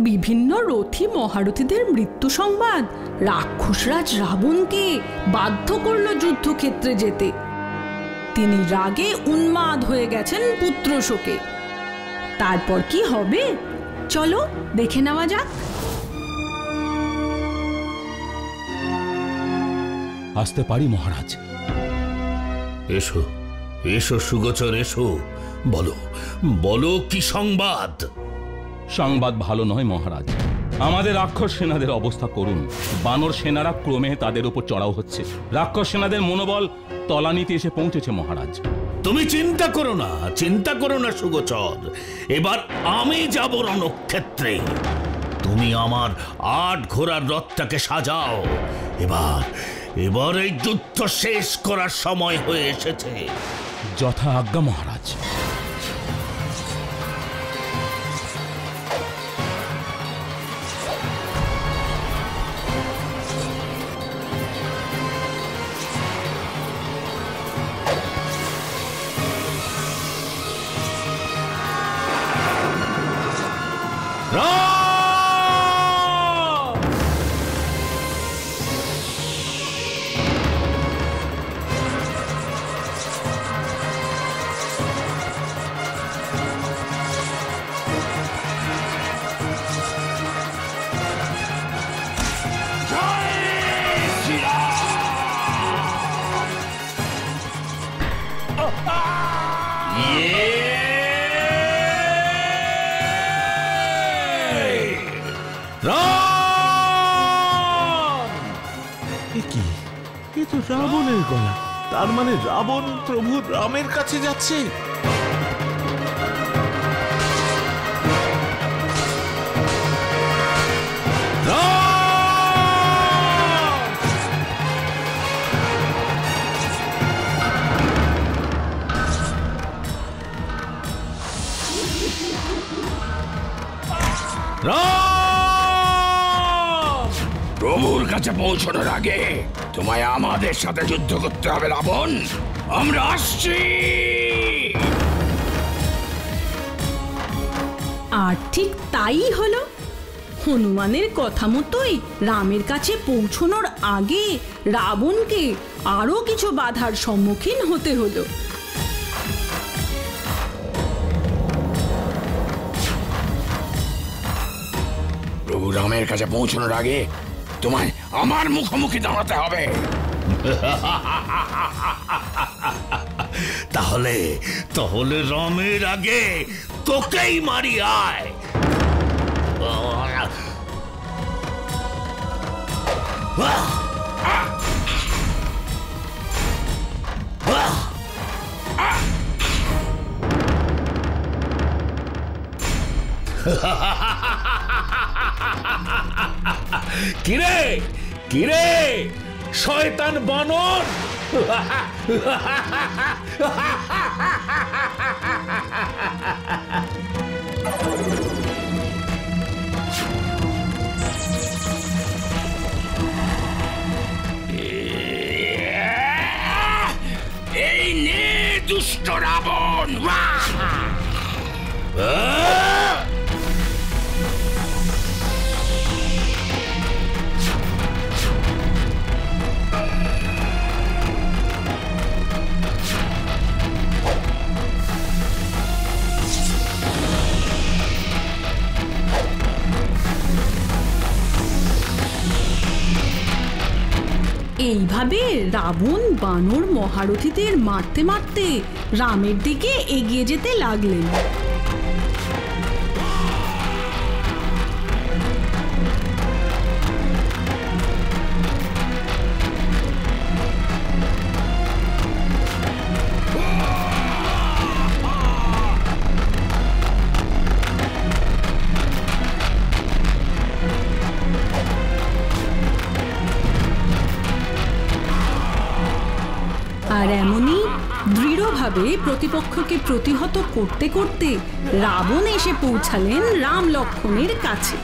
বিভিন্ন রথী মহারথীদের মৃত্যু সংবাদ রাক্ষসরাজ রাবণকে বাধ্য করল যুদ্ধক্ষেত্রে যেতে। তিনি রাগে উন্মাদ হয়ে গেছেন পুত্র শোকে। তারপর কি হবে চলো দেখে নেওয়া যাক। আসতে পারি মহারাজ? এসো এসো সুগোচর, এসো, বলো বলো কি সংবাদ? সংবাদ ভালো নয় মহারাজ। আমাদের রাক্ষস সেনাদের অবস্থা করুন। বানর সেনারা ক্রমে তাদের উপর চড়াও হচ্ছে। রাক্ষস সেনাদের মনোবল তলানিতে এসে পৌঁছেছে মহারাজ। তুমি চিন্তা করো না সুগোচর। এবার আমি যাব রণক্ষেত্রে। তুমি আমার 8 ঘোড়ার রথটাকে সাজাও। এবার এই যুদ্ধ শেষ করার সময় হয়ে এসেছে। যথা আজ্ঞা মহারাজ। রাবণের গলা, তার মানে রাবণ প্রভু রামের কাছে যাচ্ছে। প্রভুর কাছে পৌঁছানোর আগে তোমায় আমাদের সাথে যুদ্ধ করতে হবে রাবণ। আমরা আসছি। আর ঠিক তাই হলো। হনুমানের কথা মতোই রামের কাছে পৌঁছানোর আগে রাবণকে আরো কিছু বাধার সম্মুখীন হতে হলো। প্রভু রামের কাছে পৌঁছানোর আগে তোমায় আমার মুখোমুখি দাঁড়াতে হবে। তাহলে রামের আগে তোকেই মারি আয়। কিরে শয়তান বানর! এই নে দুষ্ট রাবণ! এইভাবে রাবণ বানর মহারথীদের মারতে মারতে রামের দিকে এগিয়ে যেতে লাগলেন। আর এমনই দৃঢ়ভাবে প্রতিপক্ষকে প্রতিহত করতে করতে রাবণ এসে পৌঁছালেন রাম লক্ষ্মণের কাছে।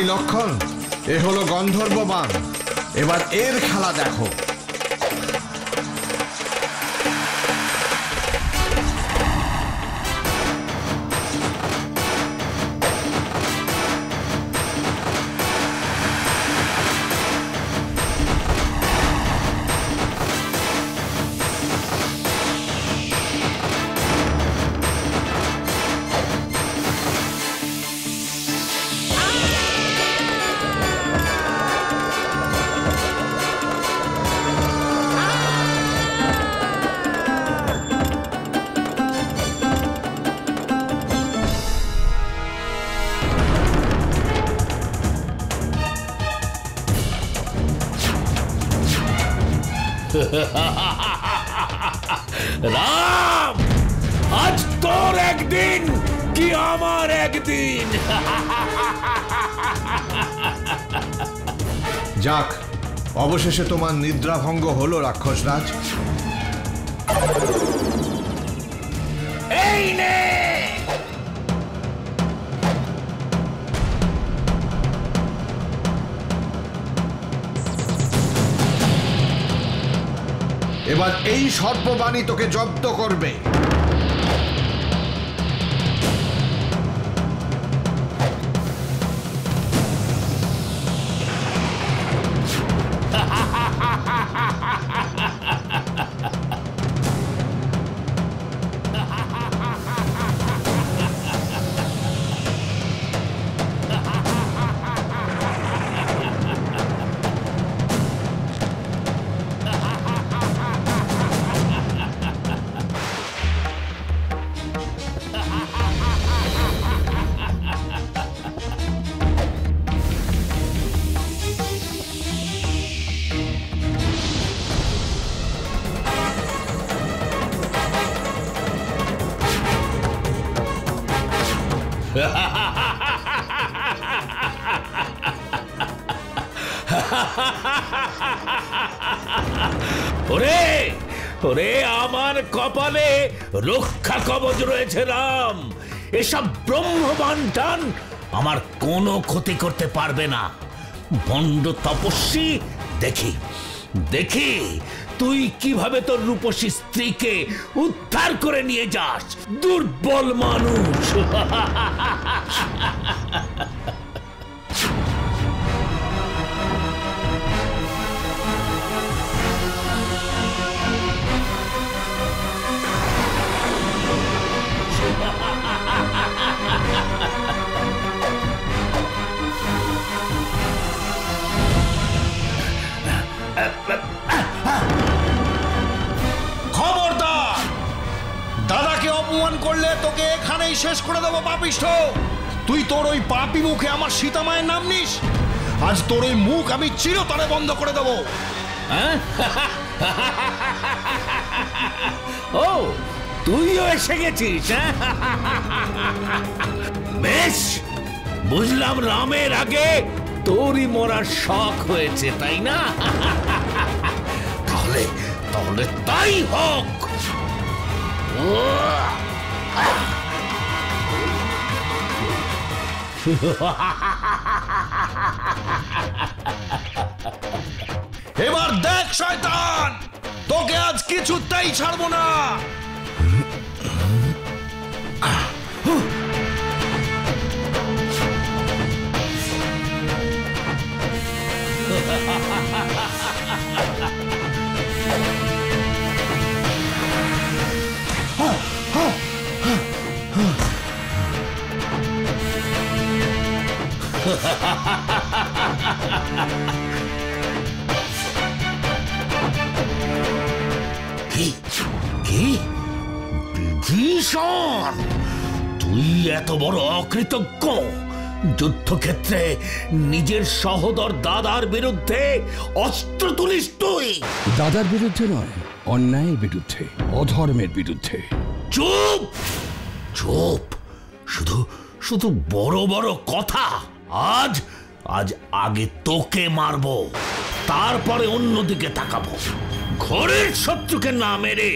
লক্ষণ, এ হলো গন্ধর্ব বান। এবার এর খেলা দেখো। রাম, আজ তোর একদিন কি আমার একদিন। যাক, অবশেষে তোমার নিদ্রাভঙ্গ হলো রাক্ষসরাজ। এই নে। এবার এই সর্পবাণী তোকে জব্দ করবে। ওরে ওরে, আমার কপালে রক্ষা কবচ রয়েছে রাম। এসব ব্রহ্মবাণ টান আমার কোনো ক্ষতি করতে পারবে না। ভণ্ড তপস্বী, দেখি দেখি তুই কিভাবে তোর রূপসী স্ত্রীকে উদ্ধার করে নিয়ে যাস, দুর্বল মানুষ। খবরদার, দাদাকে অপমান করলে তোকে এখানেই শেষ করে দেবো পাপিষ্ঠ। তুই তোর ওই পাপি মুখে আমার সীতা মায়ের নাম নিস। আজ তোর ওই মুখ আমি চিরতরে বন্ধ করে দেবো। ও, তুইও এসে গেছিস? বেশ, বুঝলাম রামের আগে তোরই মরার শখ হয়েছে, তাই না? তাহলে তাহলে তাই হোক। এবার দেখ শয়তান, তোকে আজ কিছুতেই ছাড়বো না। কি কি বিভীষণ, তুই এত বড় অকৃতজ্ঞ? যুদ্ধক্ষেত্রে নিজের সহোদর দাদার বিরুদ্ধে অস্ত্র তুলিস তুই? দাদার বিরুদ্ধে নয়, অন্যায়ের বিরুদ্ধে, অধর্মের বিরুদ্ধে। চুপ চুপ, শুধু শুধু বড় বড় কথা। আজ আজ আগে তোকে মারবো, তারপরে অন্যদিকে তাকাবো। ঘরের শত্রুকে না মেরে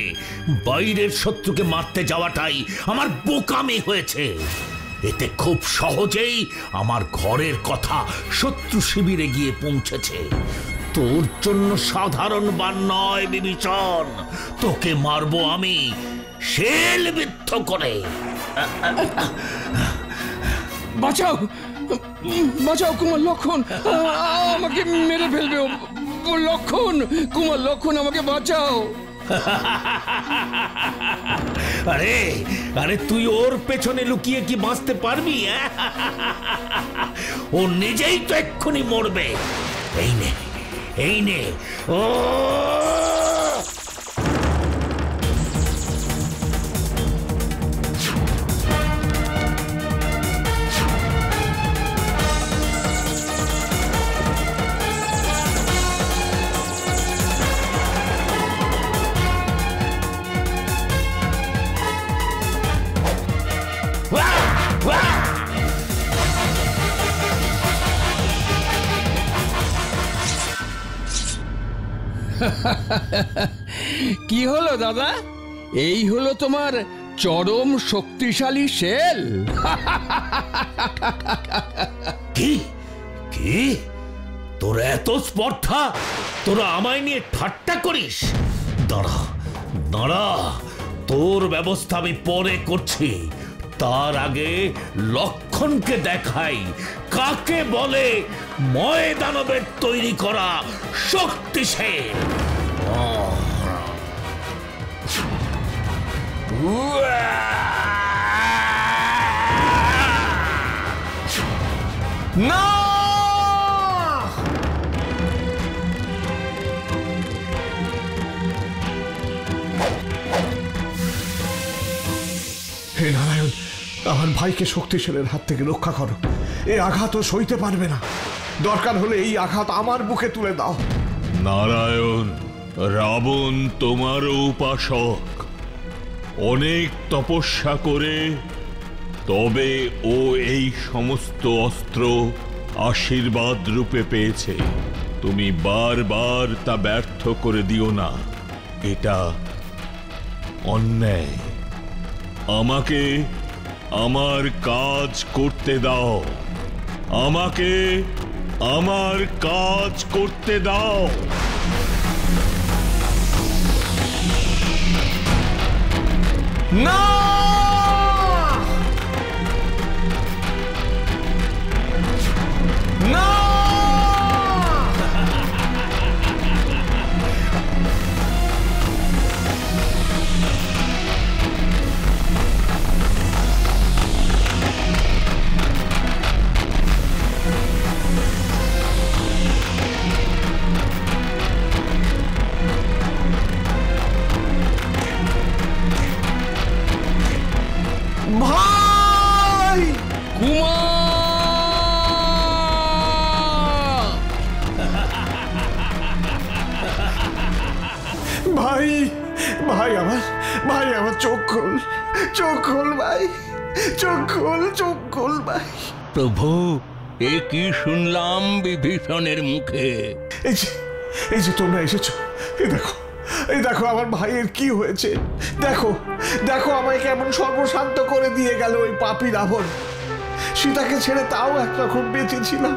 বাইরের শত্রুকে মারতে যাওয়াটাই আমার বোকামি হয়েছে। এতে খুব সহজেই আমার ঘরের কথা শত্রু শিবিরে গিয়ে পৌঁছেছে। তোর জন্য সাধারণ বান নয় বিভীষণ, তোকে মারবো আমি শেল বিদ্ধ করে। বাঁচাও, বাঁচাও কুমার লক্ষণ, আমাকে মেরে ফেলবে লক্ষণ, কুমার লক্ষণ আমাকে বাঁচাও। আরে আরে তুই ওর পেছনে লুকিয়ে কি বাঁচতে পারবি? ও নিজেই তো এক্ষুনি মরবে। এই নে, এই নে। ও কি হলো দাদা, এই হলো তোমার চরম শক্তিশালী শেল? কি কি তোর এত স্পর্ধা? তোরা আমায় নিয়ে ঠাট্টা করিস? দাঁড়া দাঁড়া, তোর ব্যবস্থা আমি পরে করছি। তার আগে লক্ষণকে দেখাই কাকে বলে ময়দানবের তৈরি করা শক্তিশালী। না, হে নারায়ণ, আমার ভাইকে শক্তিশালের হাত থেকে রক্ষা করো। এই আঘাতও সইতে পারবে না, দরকার হলে এই আঘাত আমার বুকে তুলে দাও। নারায়ণ, রাবণ তোমারও উপাসক, অনেক তপস্যা করে তবে ও এই সমস্ত অস্ত্র আশীর্বাদ রূপে পেয়েছে। তুমি বারবার তা ব্যর্থ করে দিও না, এটা অন্যায়। আমাকে আমার কাজ করতে দাও, আমাকে আমার কাজ করতে দাও। না, না, ভাই কুমার! ভাই ভাই আমার চোখ খোল, চোখ খোল ভাই, চোখ খোল, চোখ খোল ভাই। প্রভু, এ কি শুনলাম বিভীষণের মুখে? এই যে তোমরা এসেছো, এই দেখো আমার ভাইয়ের কি হয়েছে। দেখো দেখো আমায় কেমন সর্বশান্ত করে দিয়ে গেল ওই পাপী রাবণ। সীতাকে ছেড়ে তাও একরকম বেঁচে ছিলাম,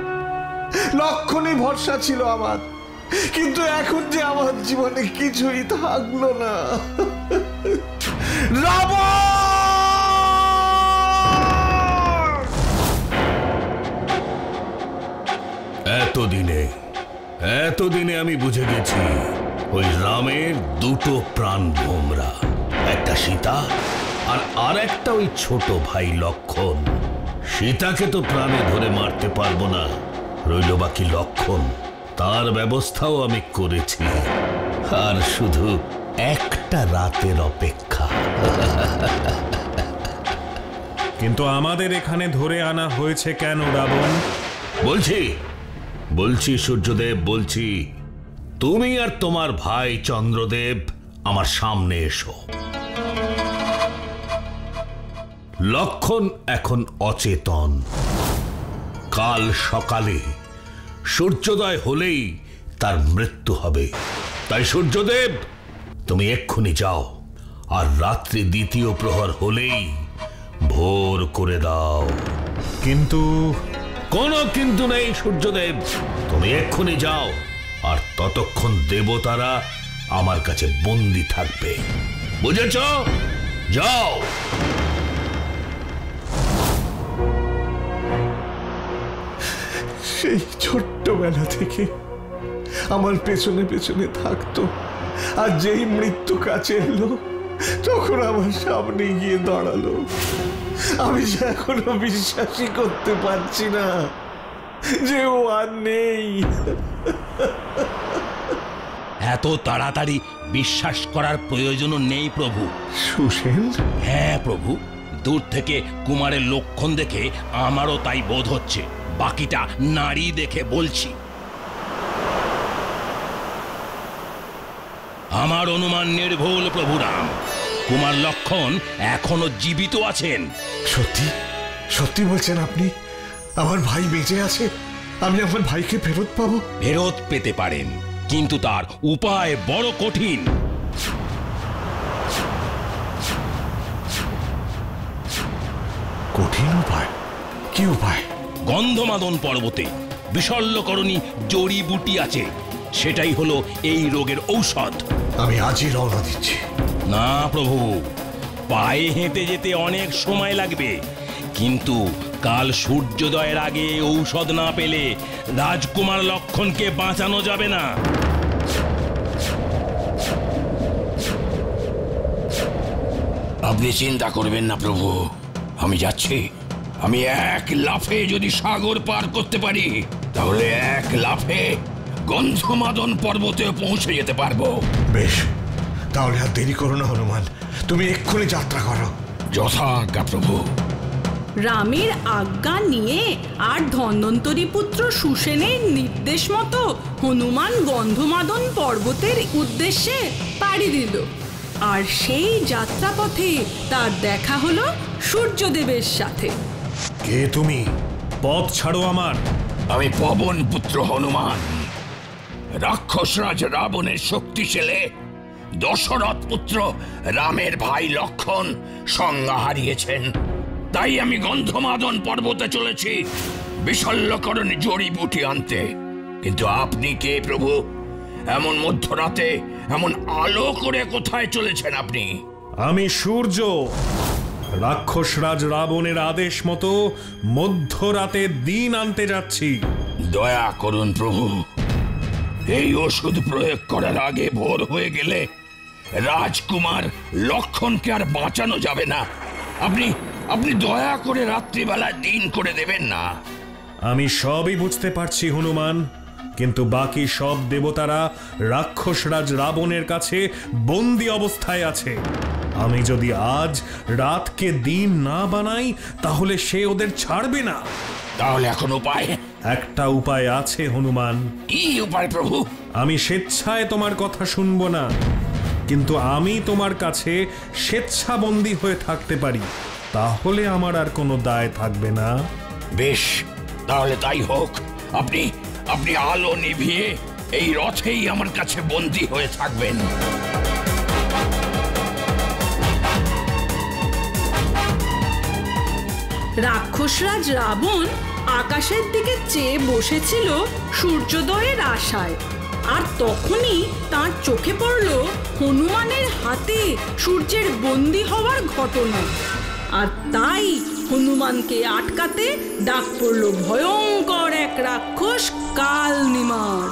লক্ষণই ভরসা ছিল আমার, কিন্তু এখন যে আমার জীবনে কিছুই থাকলো না। রাবণ! এতদিনে আমি বুঝে গেছি ওই রামের দুটো প্রাণ ভোমরা, একটা সীতা আর আরেকটা ওই ছোট ভাই লক্ষণ। সীতাকে তো প্রাণে ধরে মারতে পারবো না, রইল বাকি লক্ষণ। তার ব্যবস্থাও আমি করেছি, আর শুধু একটা রাতের অপেক্ষা। কিন্তু আমাদের এখানে ধরে আনা হয়েছে কেন রাবণ? বলছি সূর্যদেব, বলছি তুমি আর তোমার ভাই চন্দ্রদেব আমার সামনে এসো। লক্ষণ এখন অচেতন, কাল সকালে সূর্যোদয় হলেই তার মৃত্যু হবে। তাই সূর্যদেব, তুমি এক্ষুনি যাও, আর রাত্রি দ্বিতীয় প্রহর হলেই ভোর করে দাও। কিন্তু কোনো কিন্তু নেই সূর্যদেব, তুমি এক্ষুনি যাও, আর ততক্ষণ দেবতারা আমার কাছে বন্দী থাকবে, বুঝেছ? যাও। সেই ছোট্টবেলা থেকে আমার পেছনে পেছনে থাকতো, আর যেই মৃত্যু কাছে এলো তখন আমার সামনে গিয়ে দাঁড়ালো। আমি যে এখনো বিশ্বাসই করতে পারছি না যে ও আর নেই। এত তাড়াতাড়ি বিশ্বাস করার প্রয়োজনও নেই প্রভু। সুসেন? হ্যাঁ প্রভু, দূর থেকে কুমারের লক্ষণ দেখে আমারও তাই বোধ হচ্ছে। বাকিটা নারী দেখে বলছি। আমার অনুমান নির্ভুল প্রভু রাম, কুমার লক্ষণ এখনো জীবিত আছেন। সত্যি সত্যি বলছেন আপনি? আমার ভাই বেঁচে আছে? আমি আমার ভাইকে ফেরত পাবো? ফেরত পেতে পারেন, কিন্তু তার উপায় বড় কঠিন। কঠিন উপায়? কি উপায়? গন্ধমাদন পর্বতে বিশল্যকরণী জড়িবুটি আছে, সেটাই হলো এই রোগের ঔষধ। আমি আজই রওনা দিচ্ছি। না প্রভু, পায়ে হেঁটে যেতে অনেক সময় লাগবে, কিন্তু কাল সূর্যোদয়ের আগে ঔষধ না পেলে রাজকুমার লক্ষণকে বাঁচানো যাবে না। আপনি চিন্তা করবেন না প্রভু, আমি যাচ্ছি। আমি এক লাফে যদি সাগর পার করতে পারি, তাহলে এক লাফে গন্ধমাদন পর্বতে পৌঁছে যেতে পারবো। বেশ, তাহলে আর দেরি করো না হনুমান, তুমি এক্ষুনি যাত্রা করো। যথাজ্ঞা প্রভু। রামের আজ্ঞা নিয়ে আর ধন্বন্তরী পুত্র সুসেনের নির্দেশ মতো হনুমান গন্ধমাদন পর্বতের উদ্দেশ্যে পাড়ি দিল। আর সেই যাত্রাপথে তার দেখা হলো সূর্যদেবের সাথে। কে তুমি? পথ ছাড়ো আমার। আমি পবন পুত্র হনুমান, রাক্ষসরাজ রাবণের শক্তি ছেলে দশরথ পুত্র রামের ভাই লক্ষণ সংজ্ঞা হারিয়েছেন। তাই আমি গন্ধমাদন পর্বতে চলেছি বিশল্যকরণ জড়িবুটি আনতে। কিন্তু আপনি কে প্রভু? এমন মধ্যরাতে এমন আলো করে কোথায় চলেছেন আপনি? আমি সূর্য, রাক্ষসরাজ রাবণের আদেশ মতো মধ্যরাতে দিন আনতে যাচ্ছি। দয়া করুন প্রভু, এই ওষুধ প্রয়োগ করার আগে ভোর হয়ে গেলে রাজকুমার লক্ষণকে আর বাঁচানো যাবে না। আপনি আপনি দয়া করে রাত্রিবেলা দিন করে দেবেন না। আমি সবই বুঝতে পারছি হনুমান, কিন্তু বাকি সব দেবতারা রাক্ষসরাজ রাবণের কাছে বন্দী অবস্থায় আছে। আমি যদি আজ রাতকে দিন না বানাই, তাহলে সে ওদের ছাড়বে না। তাহলে এখন উপায়? একটা উপায় আছে হনুমান। কি উপায় প্রভু? আমি স্বেচ্ছায় তোমার কথা শুনবো না, কিন্তু আমি তোমার কাছে স্বেচ্ছাবন্দী হয়ে থাকতে পারি। তাহলে আমার আর কোনো দায় থাকবে না। বেশ, তাহলে তাই হোক। আপনি আপনি আলো নিভিয়ে এই রথেই আমার কাছে বন্দী হয়ে থাকবেন। রাক্ষসরাজ রাবণ আকাশের দিকে চেয়ে বসেছিল সূর্যোদয়ের আশায়। আর তখনই তার চোখে পড়ল হনুমানের হাতে সূর্যের বন্দী হওয়ার ঘটনা। আর তাই হনুমানকে আটকাতে ডাক পড়ল ভয়ঙ্কর এক রাক্ষস কালনিমার।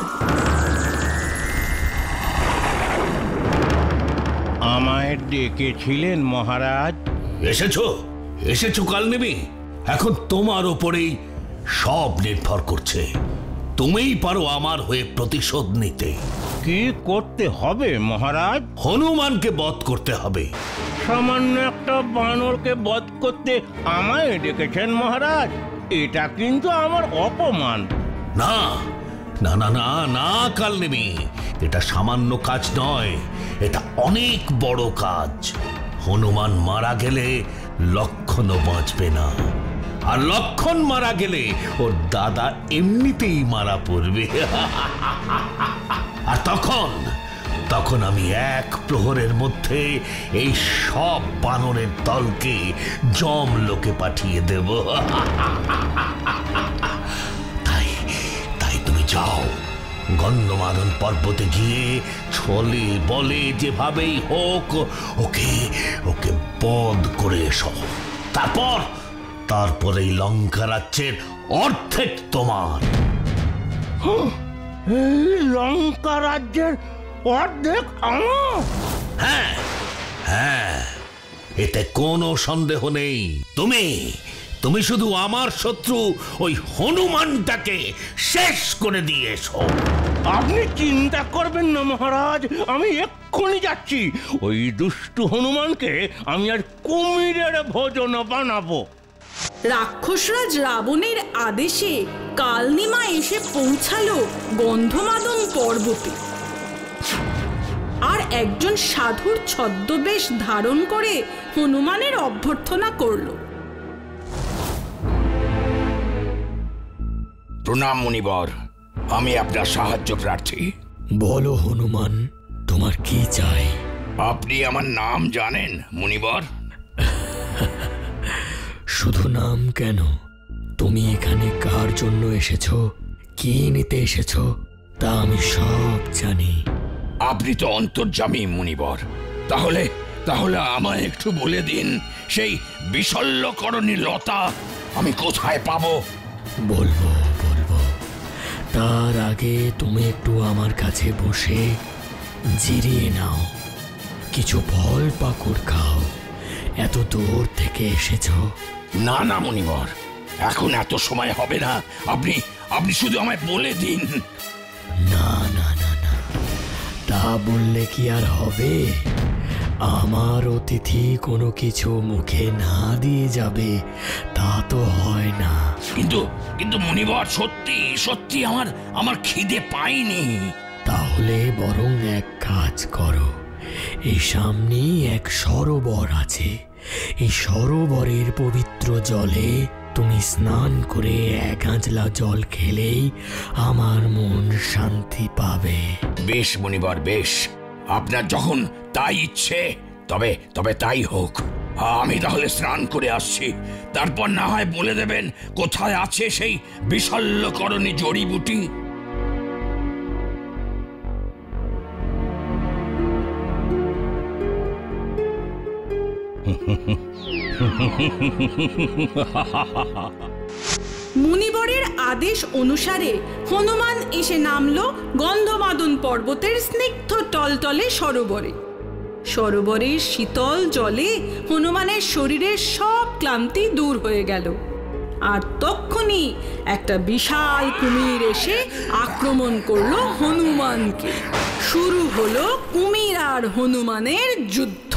আমায় ডেকেছিলেন মহারাজ? এসেছো কালনেমি। এখন তোমার ওপরেই সব নির্ভর করছে। তুমিই পারো আমার হয়ে প্রতিশোধ নিতে। কি করতে হবে মহারাজ? হনুমানকে বধ করতে হবে। সামান্য একটা বানরকে বধ করতে আমায় ডেকেছেন মহারাজ? এটা কিন্তু আমার অপমান। না না না না না কালনেমি, এটা সামান্য কাজ নয়, এটা অনেক বড় কাজ। হনুমান মারা গেলে লক্ষণও বাঁচবে না, আর লক্ষণ মারা গেলে ওর দাদা এমনিতেই মারা পড়বে। আর তখন আমি এক প্রহরের মধ্যে এই সব বানরের দলকে যমলোকে পাঠিয়ে দেব। তাই তাই তুমি যাও, গন্ধমাদন পর্বতে গিয়ে ছলে বলে যেভাবেই হোক ওকে ওকে বধ করে এসো। তারপর এই লঙ্কা রাজ্যের অর্ধেক তোমার। লঙ্কা রাজ্যের অর্ধেক আমার? হ্যাঁ হ্যাঁ, এতে কোনো সন্দেহ নেই। তুমি শুধু আমার শত্রু ওই হনুমানটাকে শেষ করে দিয়ে এসো। আপনি চিন্তা করবেন না মহারাজ, আমি এক্ষুনি যাচ্ছি। ওই দুষ্টু হনুমানকে আমি আর কুমিরের ভোজন বানাবো। রাক্ষসরাজ রাবণের আদেশে কালনিমা এসে পৌঁছালো গন্ধমাদন পর্বতে, আর একজন সাধুর ছদ্মবেশ ধারণ করে হনুমানের অভ্যর্থনা করল। প্রণাম মুনিবর, আমি আপনার সাহায্য প্রার্থী। বলো হনুমান, তোমার কি চাই? আপনি আমার নাম জানেন মুনিবর? শুধু নাম কেন, তুমি এখানে কার জন্য এসেছো, কি নিতে এসেছো তা আমি সব জানি। আপনি তো অন্তর্যামী মুনিবর, তাহলে আমায় একটু বলে দিন, সেই বিশল্যকরণী লতা আমি কোথায় পাবো? বলবো বলবো, তার আগে তুমি একটু আমার কাছে বসে জিরিয়ে নাও, কিছু ফল পাকুড় খাও। এত দূর থেকে এসেছো। না না মুনিবর, এখন এত সময় হবে না, আপনি শুধু আমায় বলে দিন। না না না না, তা বললে কি আর হবে? আমার অতিথি কোনো কিছু মুখে না দিয়ে যাবে তা তো হয় না। কিন্তু মুনিবর, সত্যি সত্যি আমার খিদে পাইনি। তাহলে বরং এক কাজ করো, এই সামনেই এক সরোবর আছে, এই সরোবরের পবিত্র জলে তুমি স্নান করে এক আঁচলা জল খেলেই আমার মন শান্তি পাবে। বেশ মুনিবর, বেশ, আপনার যখন তাই ইচ্ছে তবে তাই হোক। আমি তাহলে স্নান করে আসছি, তারপর না হয় বলে দেবেন কোথায় আছে সেই বিশল্যকরণী জড়িবুটি। মুনিবরের আদেশ অনুসারে হনুমান এসে নামল গন্ধমাদন পর্বতের স্নিগ্ধ টলটলে সরোবরে। সরোবরের শীতল জলে হনুমানের শরীরের সব ক্লান্তি দূর হয়ে গেল, আর তক্ষুনি একটা বিশাল কুমির এসে আক্রমণ করলো হনুমানকে। শুরু হলো কুমির আর হনুমানের যুদ্ধ।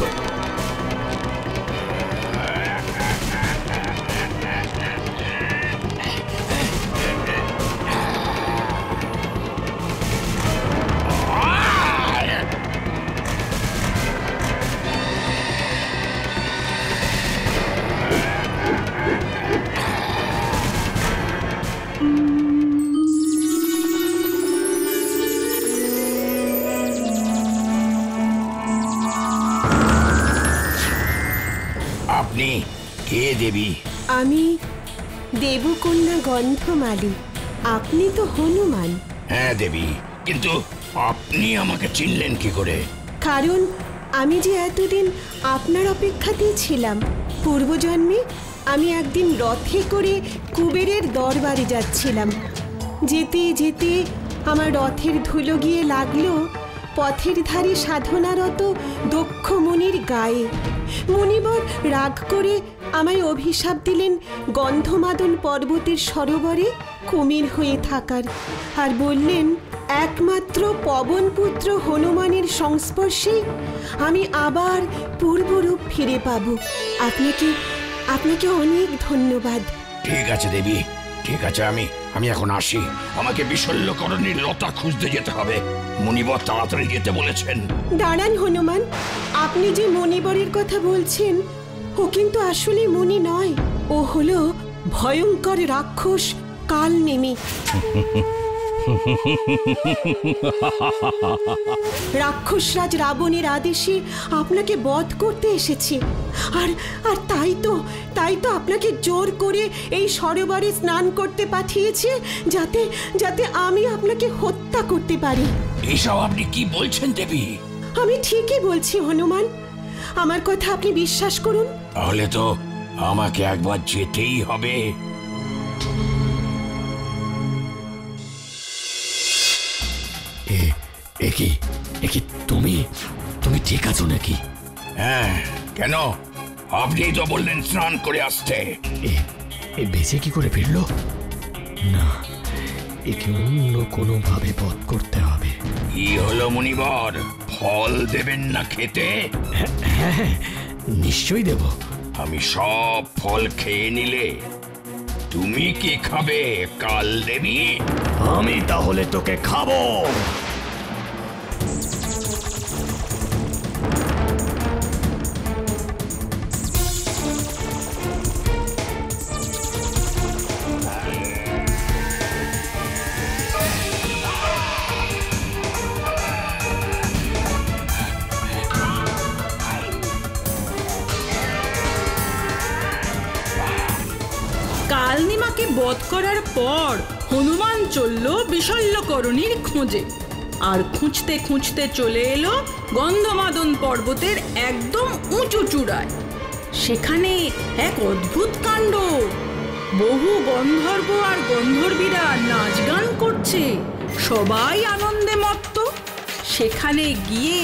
আপনি কে দেবী? আমি দেবকন্যা গন্ধমালী। আপনি তো হনুমান। হ্যাঁ দেবী, কিন্তু আপনি আমাকে চিনলেন কি করে? কারণ আমি যে এতদিন আপনার অপেক্ষাতেই ছিলাম। পূর্বজন্মে আমি একদিন রথে করে কুবেরের দরবারে যাচ্ছিলাম। যেতে যেতে আমার রথের ধুলো গিয়ে লাগলো পথের ধারে সাধনারত দক্ষ মুনির গায়ে। মুনিবর রাগ করে আমায় অভিশাপ দিলেন গন্ধমাদন পর্বতের সরোবরে কুমির হয়ে থাকার, আর বললেন একমাত্র পবনপুত্র হনুমানের সংস্পর্শে আমি আবার পূর্বরূপ ফিরে পাব। আপনাকে অনেক ধন্যবাদ। ঠিক আছে দেবী, ঠিক আছে, আমি এখন আসি। আমাকে বিশল্যকরণীর লতা খুঁজতে যেতে হবে। মুনিবর তাড়াতাড়ি যেতে বলেছেন। দাঁড়ান হনুমান, আপনি যে মণিবরের কথা বলছেন ও কিন্তু আসলে মুনি নয়, ও হলো ভয়ঙ্কর রাক্ষস কালনেমি। রাক্ষসরাজ রাবণের আদেশে আপনাকে বধ করতে এসেছে, আর আর তাই তো আপনাকে জোর করে এই সরোবরে স্নান করতে পাঠিয়েছে, যাতে যাতে আমি আপনাকে হত্যা করতে পারি। এসব আপনি কি বলছেন দেবী? আমি ঠিকই বলছি হনুমান, আমার কথা আপনি বিশ্বাস করুন। তাহলে তো আমাকে একবার যেতেই হবে। তুমি ঠিক আছো নাকি? হ্যাঁ, কেন? আপনি তো বললেন স্নান করে আসতে। এ বেঁচে কি করে ফিরলো? না, একে অন্য কোনোভাবে বধ করতে হবে। কি হলো মুনিবর, ফল দেবেন না খেতে? হ্যাঁ, নিশ্চয়ই দেব। আমি সব ফল খেয়ে নিলে তুমি কি খাবে কাল দেবী? আমি তাহলে তোকে খাবো। কালনিমাকে বধ করার পর হনুমান চলল বিশল্যকরণীর খোঁজে, আর খুঁজতে খুঁজতে চলে এলো গন্ধমাদন পর্বতের একদম উঁচু চূড়ায়। সেখানে এক অদ্ভুত কাণ্ড। বহু গন্ধর্ব আর গন্ধর্বীরা নাচ গান করছে, সবাই আনন্দে মত্ত। সেখানে গিয়ে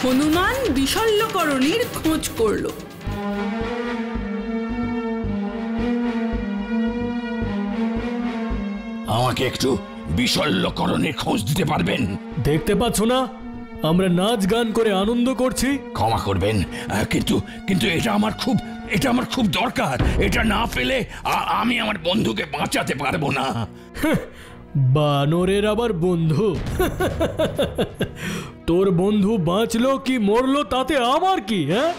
হনুমান বিশল্যকরণীর খোঁজ করলো। আমাকে একটু বিশল্যকরণের খোঁজ দিতে পারবেন? দেখতে পাচ্ছ না আমরা নাচ গান করে আনন্দ করছি? ক্ষমা করবেন, কিন্তু এটা আমার খুব দরকার। এটা না পেলে আমি আমার বন্ধুকে বাঁচাতে পারবো না। বানরের আবার বন্ধু? তোর বন্ধু বাঁচলো কি মরলো তাতে আমার কি? হ্যাঁ,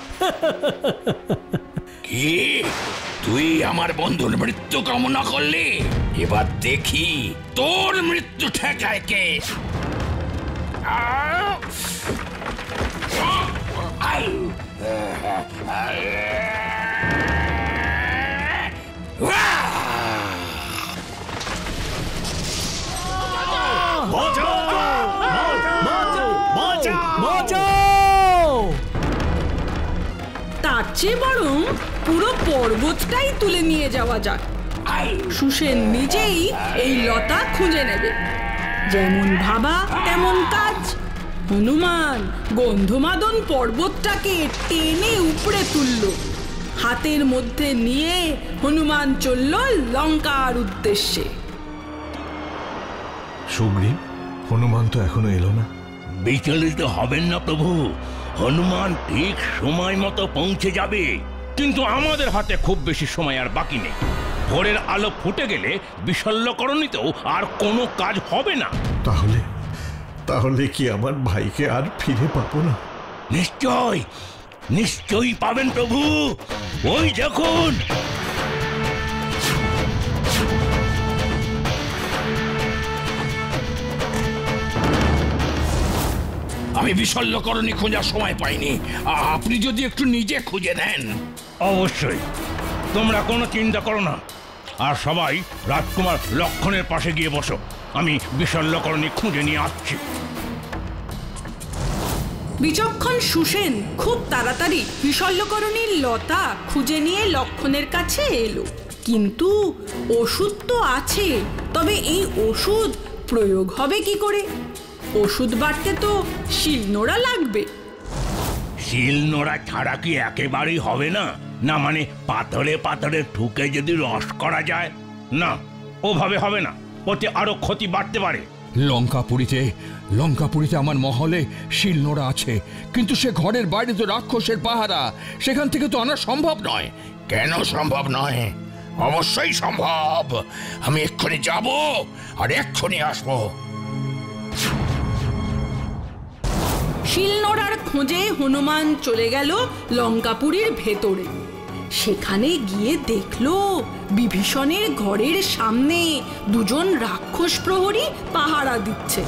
কি তুই আমার বন্ধুর মৃত্যু কামনা করলি? এবার দেখি তোর মৃত্যু ঠেকায় কে। তার চেয়ে বরং পুরো পর্বতটাই তুলে নিয়ে যাওয়া যাক। সুসেন নিজেই এই লতা খুঁজে নেবে। যেমন ভাবা তেমন কাজ। হনুমান গন্ধমাদন পর্বতটাকে টেনে উপড়ে তুলল। হাতের মধ্যে নিয়ে হনুমান চলল লঙ্কার উদ্দেশ্যে। সুগ্রীব, হনুমান তো এখনো এলো না। বিচলিত হবেন না প্রভু, হনুমান ঠিক সময় মতো পৌঁছে যাবে। কিন্তু আমাদের হাতে খুব বেশি সময় আর বাকি নেই। ভোরের আলো ফুটে গেলে বিশল্যকরণীতেও আর কোনো কাজ হবে না। তাহলে কি আমার ভাইকে আর ফিরে পাবো না? নিশ্চয়ই পাবেন প্রভু। ওই দেখুন। আমি বিশল্যকরণী খোঁজার সময় পাইনি, আপনি যদি একটু নিজে খুঁজে নেন। অবশ্যই, তোমরা কোনো চিন্তা করো না। আর সবাই রাজকুমার লক্ষণের পাশে গিয়ে বসো, আমি বিশল্যকরণী খুঁজে নিয়ে আসছি। বিচক্ষণ সুসেন খুব তাড়াতাড়ি বিশল্যকরণীর লতা খুঁজে নিয়ে লক্ষণের কাছে এলো। কিন্তু ওষুধ তো আছে, তবে এই ওষুধ প্রয়োগ হবে কি করে? ওষুধ বাড়তে তো শিলনোড়া লাগবে। শিলনোড়া ছাড়া কি একেবারেই হবে না? না মানে পাথরে পাথরে ঠুকে যদি রস করা যায়? না, ওভাবে হবে না, ওতে আরো ক্ষতি বাড়তে পারে। লঙ্কাপুরীতে আমার মহলে শিলনোড়া আছে, কিন্তু সে ঘরের বাইরে তো রাক্ষসের পাহারা, সেখান থেকে তো আনা সম্ভব নয়। কেন সম্ভব নয়? অবশ্যই সম্ভব। আমি এক্ষুনি যাব আর এক্ষুনি আসবো। শিলনোড়ার খোঁজে হনুমান চলে গেল লঙ্কাপুরীর ভেতরে। সেখানে গিয়ে দেখলো বিভীষণের ঘরের সামনে দুজন রাক্ষস প্রহরী পাহারা দিচ্ছে।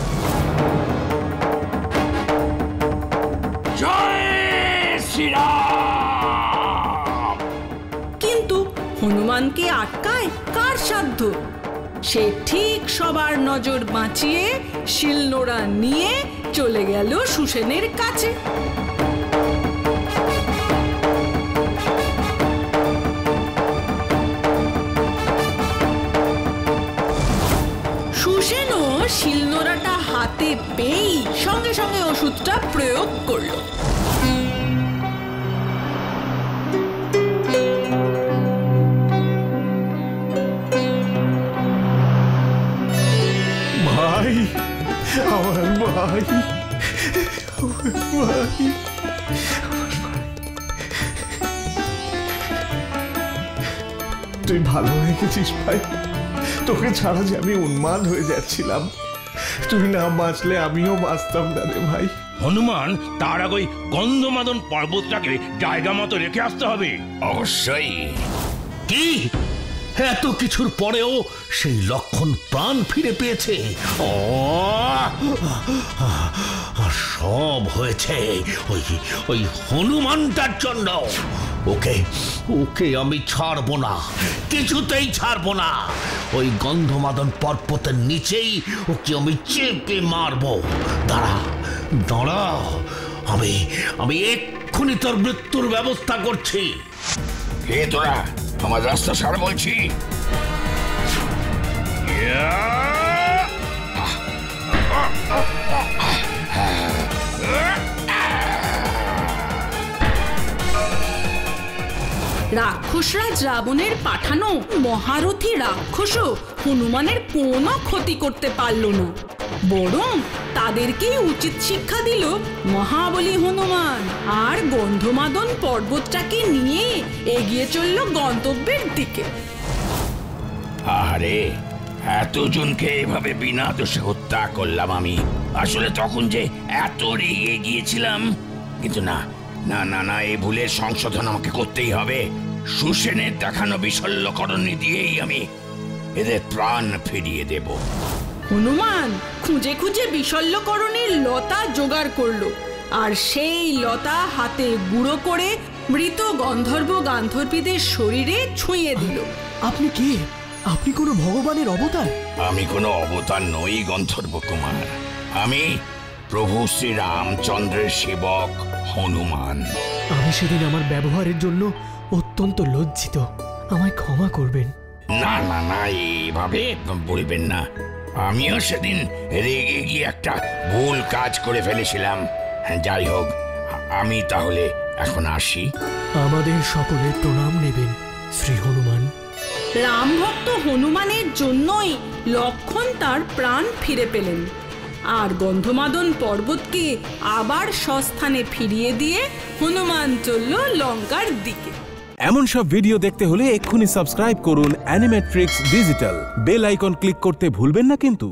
কিন্তু হনুমানকে আটকায় কার সাধ্য? সে ঠিক সবার নজর বাঁচিয়ে শিলনোড়া নিয়ে চলে গেল সুসেনের কাছে। সুসেনও শিলনোড়াটা হাতে পেয়েই সঙ্গে সঙ্গে ওষুধটা প্রয়োগ করলো। ভাই, আমার ভাই, ভাই, তুই ভালো হয়ে গেছিস ভাই। তোকে ছাড়া যে আমি উন্মাদ হয়ে যাচ্ছিলাম, তুই না বাঁচলে আমিও বাঁচতাম না রে ভাই। হনুমান, তার আগে ওই গন্ধমাদন পর্বতটাকে জায়গা মতো রেখে আসতে হবে। অবশ্যই। কি এত কিছুর পরেও সেই লক্ষণ প্রাণ ফিরে পেয়েছে? সব হয়েছে ওই ওই হনুমানটার জন্য। ওকে ওকে আমি ছাড়বো না, কিছুতেই ছাড়বো না। ওই গন্ধমাদন পর্বতের নিচেই ওকে আমি চেপে মারবো। দাঁড়া দাঁড়া, আমি আমি এক্ষুনি তোর মৃত্যুর ব্যবস্থা করছি। কে তোরা? আমার রাস্তা ছাড় বলছি। রাক্ষসরাজ রাবণের পাঠানো মহারথী রাক্ষসও হনুমানের কোনো ক্ষতি করতে পারল না, বরং তাদেরকেই উচিত শিক্ষা দিল মহাবলী হনুমান। আর গন্ধমাদন পর্বতটাকে নিয়ে এগিয়ে চলল গন্তব্যের দিকে। আরে, এতজনকে এভাবে বিনা দোষে হত্যা করলাম আমি। আসলে তখন যে এত রেগে গিয়েছিলাম। কিন্তু না না না না, এই ভুলের সংশোধন আমাকে করতেই হবে। সুসেনের দেখানো বিশল্যকরণী দিয়েই আমি এদের প্রাণ ফিরিয়ে দেব। হনুমান খুঁজে খুঁজে বিশল্যকরণের লতা জোগাড় করলো, আর সেই লতা হাতে গুঁড়ো করে মৃত গন্ধর্ব গান্ধর্বীদের শরীরে ছুঁয়ে দিল। আপনি কে? আপনি কোনো ভগবানের অবতার? আমি কোনো অবতার নই গন্ধর্ব কুমার। আমি প্রভু শ্রী রামচন্দ্রের সেবক হনুমান। আমি সেদিন আমার ব্যবহারের জন্য অত্যন্ত লজ্জিত, আমায় ক্ষমা করবেন। না না না, এইভাবে বলবেন না। আমিও সেদিন রেগে গিয়ে একটা ভুল কাজ করে ফেলেছিলাম। যাই হোক, আমি তাহলে এখন আসি। আমাদের সকলের প্রণাম নেবেন শ্রী হনুমান। রামভক্ত হনুমানের জন্যই লক্ষণ তার প্রাণ ফিরে পেলেন, আর গন্ধমাদন পর্বতকে আবার স্বস্থানে ফিরিয়ে দিয়ে হনুমান চলল লঙ্কার দিকে। এমন সব ভিডিও দেখতে হলে এক্ষুনি সাবস্ক্রাইব করুন Animetrics digital. Bell icon click করতে ভুলবেন না কিন্তু।